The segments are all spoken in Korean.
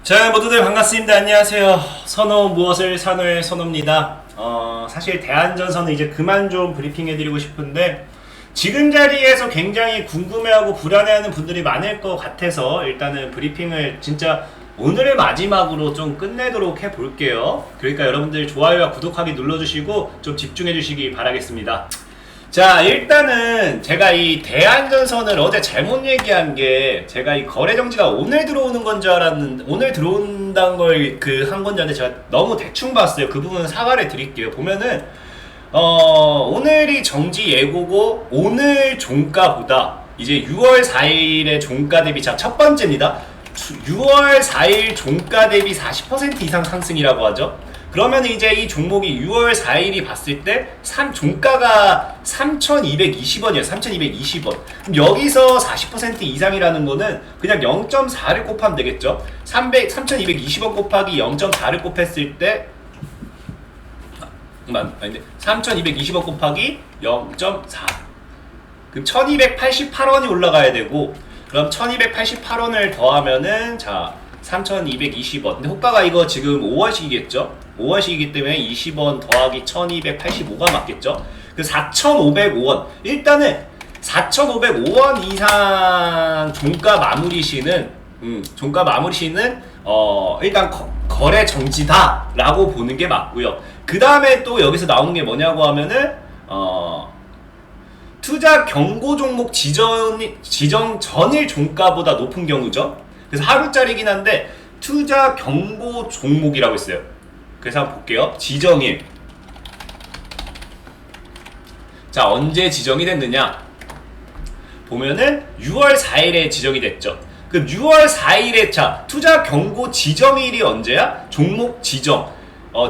자, 모두들 반갑습니다. 안녕하세요. 선호 무엇을 산호의 선호입니다. 사실 대안전선은 이제 그만 좀 브리핑해드리고 싶은데 지금 자리에서 굉장히 궁금해하고 불안해하는 분들이 많을 것 같아서 일단은 브리핑을 진짜 오늘의 마지막으로 좀 끝내도록 해볼게요. 그러니까 여러분들 좋아요와 구독하기 눌러주시고 좀 집중해주시기 바라겠습니다. 자, 일단은 제가 이 대안전선을 어제 잘못 얘기한 게 제가 이 거래정지가 오늘 들어오는 건 줄 알았는데 오늘 들어온다는 걸 한 건지 아닌데 제가 너무 대충 봤어요. 그 부분은 사과를 드릴게요. 보면은 오늘이 정지 예고고 오늘 종가보다 이제 6월 4일의 종가 대비 자, 첫 번째입니다. 6월 4일 종가 대비 40% 이상 상승이라고 하죠. 그러면 이제 이 종목이 6월 4일이 봤을 때 종가가 3,220원이에요. 3,220원. 그럼 여기서 40% 이상이라는 거는 그냥 0.4를 곱하면 되겠죠. 3,220원 곱하기 0.4를 곱했을 때 아닌데 3,220원 곱하기 0.4 그럼 1,288원이 올라가야 되고 그럼 1,288원을 더하면은 자 3,220원. 근데 호가가 이거 지금 5월식이겠죠? 5월식이기 때문에 20원 더하기 1,285가 맞겠죠? 그 4,505원. 일단은 4,505원 이상 종가 마무리 시는 일단 거래 정지다라고 보는 게 맞고요. 그 다음에 또 여기서 나오는 게 뭐냐고 하면은 투자 경고 종목 지정 전일 종가보다 높은 경우죠. 그래서 하루짜리긴 한데 투자 경고 종목이라고 있어요. 그래서 한번 볼게요. 지정일. 자, 언제 지정이 됐느냐? 보면은 6월 4일에 지정이 됐죠. 그럼 6월 4일에 자, 투자 경고 지정일이 언제야? 종목 지정.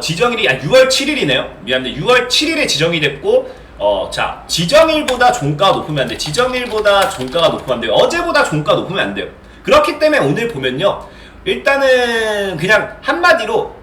지정일이 6월 7일이네요. 미안한데 6월 7일에 지정이 됐고 자, 지정일보다 종가가 높으면 안 돼. 지정일보다 종가가 높으면 안 돼요. 어제보다 종가 높으면 안 돼요. 그렇기 때문에 오늘 보면요. 일단은 그냥 한마디로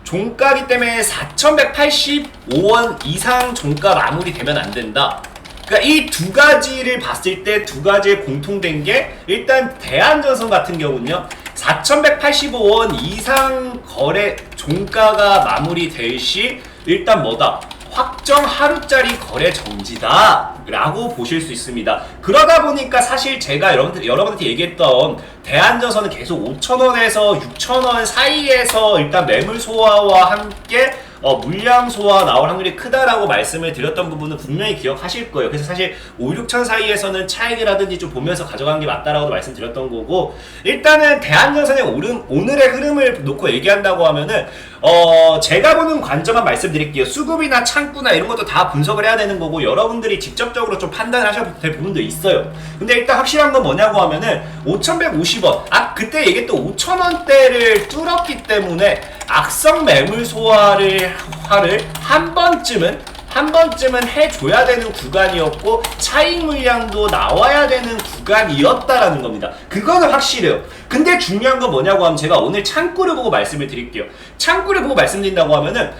종가기 때문에 4,185원 이상 종가 마무리되면 안 된다. 그러니까 이 두 가지를 봤을 때 두 가지의 공통된 게 일단 대안전선 같은 경우는요. 4,185원 이상 거래 종가가 마무리될 시 일단 뭐다? 확정 하루짜리 거래 정지다 라고 보실 수 있습니다. 그러다 보니까 사실 제가 여러분한테 얘기했던 대안전선은 계속 5,000원에서 6,000원 사이에서 일단 매물 소화와 함께 물량 소화 나올 확률이 크다라고 말씀을 드렸던 부분은 분명히 기억하실 거예요. 그래서 사실 5, 6천 사이에서는 차익이라든지 좀 보면서 가져가는 게 맞다라고 말씀드렸던 거고 일단은 대안전선의 오늘의 흐름을 놓고 얘기한다고 하면은 제가 보는 관점만 말씀드릴게요. 수급이나 창구나 이런 것도 다 분석을 해야 되는 거고 여러분들이 직접적으로 좀 판단을 하셔도 될 부분도 있어요. 근데 일단 확실한 건 뭐냐고 하면은 5,150원 그때 얘기했던 5,000원대를 뚫었기 때문에 악성 매물 소화를 한 번쯤은 해줘야 되는 구간이었고 차익 물량도 나와야 되는 구간이었다라는 겁니다. 그거는 확실해요. 근데 중요한 건 뭐냐고 하면 제가 오늘 창구를 보고 말씀을 드릴게요. 창구를 보고 말씀드린다고 하면은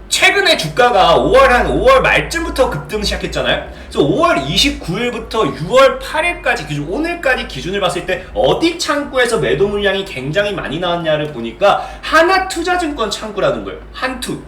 최근에 주가가 5월 말쯤부터 급등 시작했잖아요. 그래서 5월 29일부터 6월 8일까지 기준, 오늘까지 기준을 봤을 때 어디 창구에서 매도 물량이 굉장히 많이 나왔냐를 보니까 하나투자증권 창구라는 거예요. 한투.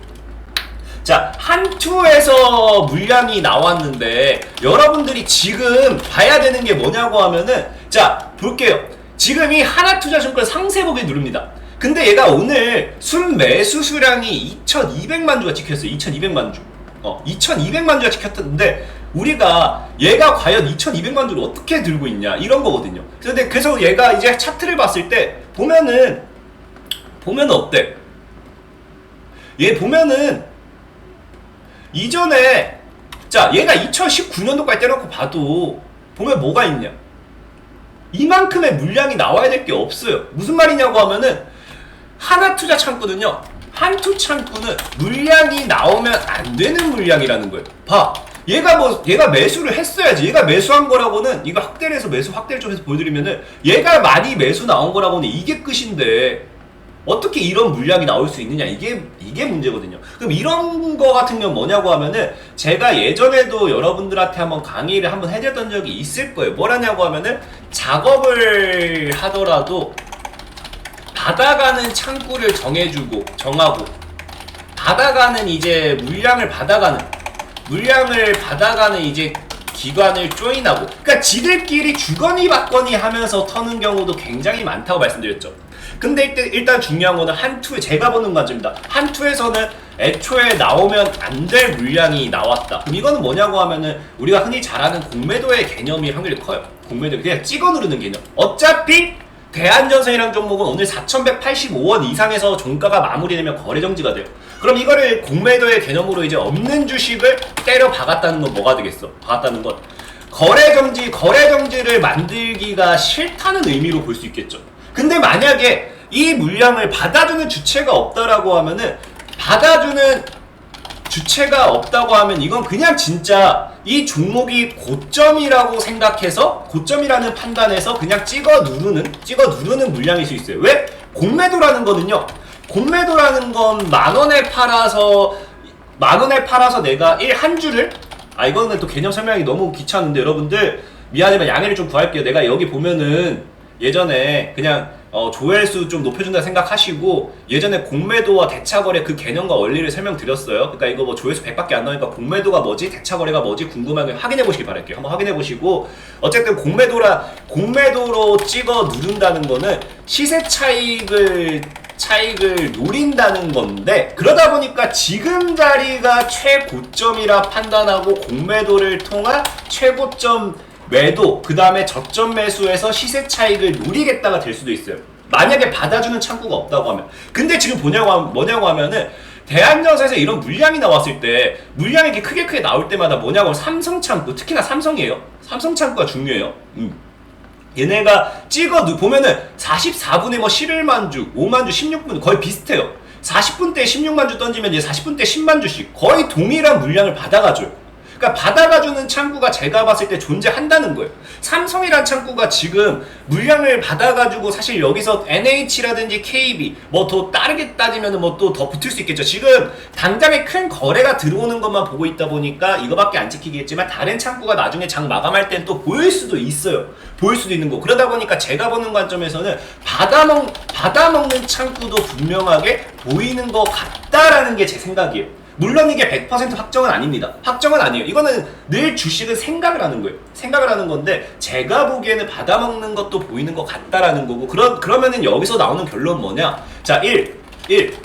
자, 한투에서 물량이 나왔는데 여러분들이 지금 봐야 되는 게 뭐냐고 하면은 자, 볼게요. 지금 이 하나투자증권 상세보기 누릅니다. 근데 얘가 오늘 순매수 수량이 2,200만 주가 찍혔어요. 2,200만 주. 2,200만 주가 찍혔는데 우리가 얘가 과연 2,200만 주를 어떻게 들고 있냐 이런 거거든요. 그래서 얘가 이제 차트를 봤을 때 보면은 어때? 얘 보면은 이전에 자 얘가 2019년도까지 떼놓고 봐도 보면 뭐가 있냐? 이만큼의 물량이 나와야 될 게 없어요. 무슨 말이냐고 하면은 하나투자 창구는요. 한투 창구는 물량이 나오면 안 되는 물량이라는 거예요. 봐. 얘가 매수를 했어야지. 얘가 매수한 거라고는 이거 확대를 해서 매수 확대를 좀 해서 보여드리면은 얘가 많이 매수 나온 거라고는 이게 끝인데 어떻게 이런 물량이 나올 수 있느냐 이게 문제거든요. 그럼 이런 거 같은 경우는 뭐냐고 하면은 제가 예전에도 여러분들한테 한번 강의를 한번 해드렸던 적이 있을 거예요. 뭐라냐고 하면은 작업을 하더라도 받아가는 창구를 정하고 받아가는 이제 물량을 받아가는 이제 기관을 조인하고, 그러니까 지들끼리 주거니 받거니 하면서 터는 경우도 굉장히 많다고 말씀드렸죠. 근데 일단 중요한 거는 한투에, 제가 보는 관점입니다. 한투에서는 애초에 나오면 안 될 물량이 나왔다. 그럼 이거는 뭐냐고 하면은 우리가 흔히 잘 아는 공매도의 개념일 확률이 커요. 공매도 그냥 찍어 누르는 개념. 어차피 대한전선이랑 종목은 오늘 4,185원 이상에서 종가가 마무리되면 거래 정지가 돼요. 그럼 이거를 공매도의 개념으로 이제 없는 주식을 때려 박았다는 건 뭐가 되겠어? 박았다는 건 거래 정지를 만들기가 싫다는 의미로 볼 수 있겠죠. 근데 만약에 이 물량을 받아주는 주체가 없다라고 하면은, 받아주는 주체가 없다고 하면 이건 그냥 진짜 이 종목이 고점이라고 생각해서, 고점이라는 판단에서 그냥 찍어 누르는 물량일 수 있어요. 왜? 공매도라는 거는요, 공매도라는 건 만원에 팔아서 내가 한 주를, 이거는 또 개념 설명이 너무 귀찮은데 여러분들 미안하지만 양해를 좀 구할게요. 내가 여기 보면은 예전에 그냥 조회수 좀 높여준다 생각하시고, 예전에 공매도와 대차거래 그 개념과 원리를 설명드렸어요. 그러니까 이거 뭐 조회수 100밖에 안 나오니까 공매도가 뭐지, 대차거래가 뭐지 궁금하면 확인해 보시기 바랄게요. 한번 확인해 보시고, 어쨌든 공매도로 찍어 누른다는 거는 시세 차익을 노린다는 건데, 그러다 보니까 지금 자리가 최고점이라 판단하고 공매도를 통한 최고점 매도, 그 다음에 저점 매수에서 시세 차익을 노리겠다가 될 수도 있어요. 만약에 받아주는 창구가 없다고 하면. 근데 지금 뭐냐고 하면은 대한전선에서 이런 물량이 나왔을 때, 물량이 이렇게 크게 나올 때마다 뭐냐고 하면 삼성 창구, 특히나 삼성이에요. 삼성 창구가 중요해요. 얘네가 보면은 44분에 뭐 11만 주, 5만 주, 16분 거의 비슷해요. 40분대에 16만 주 던지면 이제 40분대 10만 주씩 거의 동일한 물량을 받아가줘요. 그러니까 받아가주는 창구가 제가 봤을 때 존재한다는 거예요. 삼성이란 창구가 지금 물량을 받아가지고, 사실 여기서 NH라든지 KB 뭐 더 다르게 따지면 뭐 또 더 붙을 수 있겠죠. 지금 당장에 큰 거래가 들어오는 것만 보고 있다 보니까 이거밖에 안 찍히겠지만, 다른 창구가 나중에 장 마감할 땐 또 보일 수도 있어요. 보일 수도 있는 거. 그러다 보니까 제가 보는 관점에서는 받아먹는 창구도 분명하게 보이는 것 같다라는 게 제 생각이에요. 물론 이게 100% 확정은 아닙니다. 확정은 아니에요. 이거는 늘 주식은 생각을 하는 거예요. 생각을 하는 건데, 제가 보기에는 받아먹는 것도 보이는 것 같다라는 거고, 그러면은 여기서 나오는 결론은 뭐냐? 자, 1.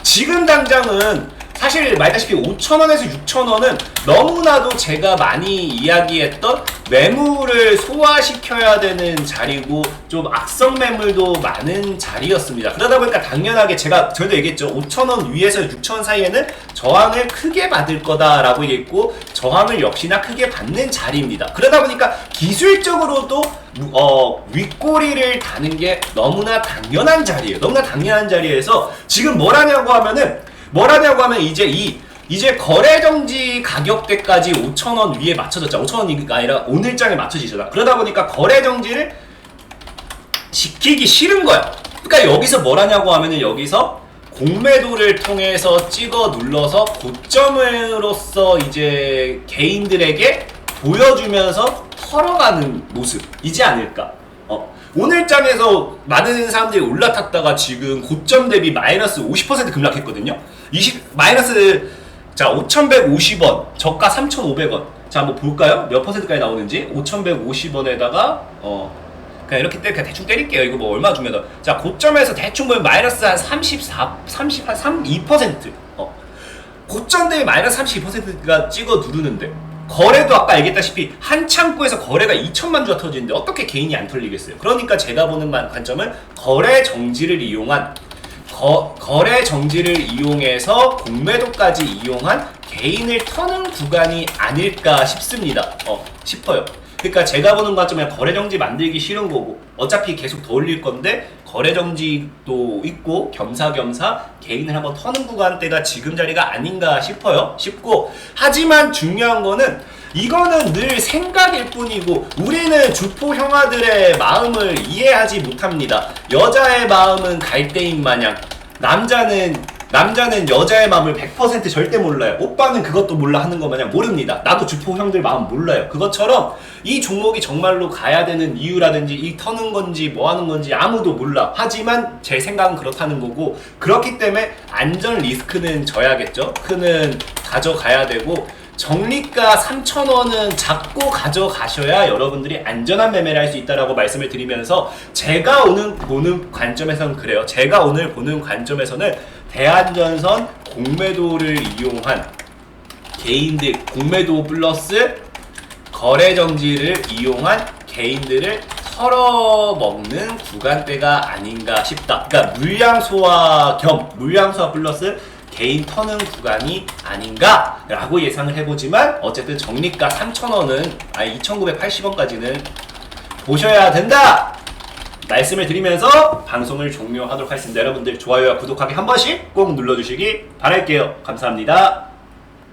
지금 당장은 사실 말다시피 5,000원에서 6,000원은 너무나도 제가 많이 이야기했던 매물을 소화시켜야 되는 자리고, 좀 악성 매물도 많은 자리였습니다. 그러다 보니까 당연하게 저도 얘기했죠. 5,000원 위에서 6,000원 사이에는 저항을 크게 받을 거다라고 얘기했고, 저항을 역시나 크게 받는 자리입니다. 그러다 보니까 기술적으로도 윗꼬리를 다는 게 너무나 당연한 자리예요. 너무나 당연한 자리에서 지금 뭐라냐고 하면 이제 거래정지 가격대까지 5,000원 위에 맞춰졌죠. 5,000원이 아니라 오늘장에 맞춰지잖아. 그러다 보니까 거래정지를 지키기 싫은 거야. 그러니까 여기서 뭐라냐고 하면은, 여기서 공매도를 통해서 찍어 눌러서 고점으로서 이제 개인들에게 보여주면서 털어가는 모습이지 않을까. 오늘장에서 많은 사람들이 올라탔다가 지금 고점 대비 마이너스 50% 급락했거든요. 5,150원, 저가 3,500원. 자, 한번 볼까요? 몇 퍼센트까지 나오는지. 5,150원에다가 그냥 이렇게 대충 때릴게요. 이거 뭐 얼마 주면. 자, 고점에서 대충 보면 마이너스 한 32%. 고점 대비 마이너스 32%가 찍어 누르는데, 거래도 아까 얘기했다시피 한 창구에서 거래가 2천만 주가 터지는데 어떻게 개인이 안 털리겠어요? 그러니까 제가 보는 관점은 거래 정지를 이용해서 공매도까지 이용한 개인을 터는 구간이 아닐까 싶어요. 그러니까 제가 보는 관점은 거래 정지 만들기 싫은 거고, 어차피 계속 더 올릴 건데 거래 정지도 있고 겸사겸사 개인을 한번 터는 구간대가 지금 자리가 아닌가 싶고, 하지만 중요한 거는 이거는 늘 생각일 뿐이고, 우리는 주포 형아들의 마음을 이해하지 못합니다. 여자의 마음은 갈대인 마냥, 남자는 남자는 여자의 마음을 100% 절대 몰라요. 오빠는 그것도 몰라 하는 거 마냥 모릅니다. 나도 주포 형들 마음 몰라요. 그것처럼 이 종목이 정말로 가야 되는 이유라든지 이 터는 건지 뭐 하는 건지 아무도 몰라. 하지만 제 생각은 그렇다는 거고, 그렇기 때문에 안전 리스크는 져야겠죠. 크는 가져가야 되고, 적리가 3,000원은 잡고 가져가셔야 여러분들이 안전한 매매를 할 수 있다라고 말씀을 드리면서, 제가 오늘 보는 관점에서는 그래요. 제가 오늘 보는 관점에서는 대한전선 공매도를 이용한 개인들, 공매도 플러스 거래정지를 이용한 개인들을 털어먹는 구간대가 아닌가 싶다. 그러니까 물량소화 겸 물량소화 플러스 개인 터는 구간이 아닌가 라고 예상을 해보지만, 어쨌든 적리가 3,000원은 2,980원까지는 보셔야 된다 말씀을 드리면서 방송을 종료하도록 하겠습니다. 여러분들 좋아요와 구독하기 한 번씩 꼭 눌러주시기 바랄게요. 감사합니다.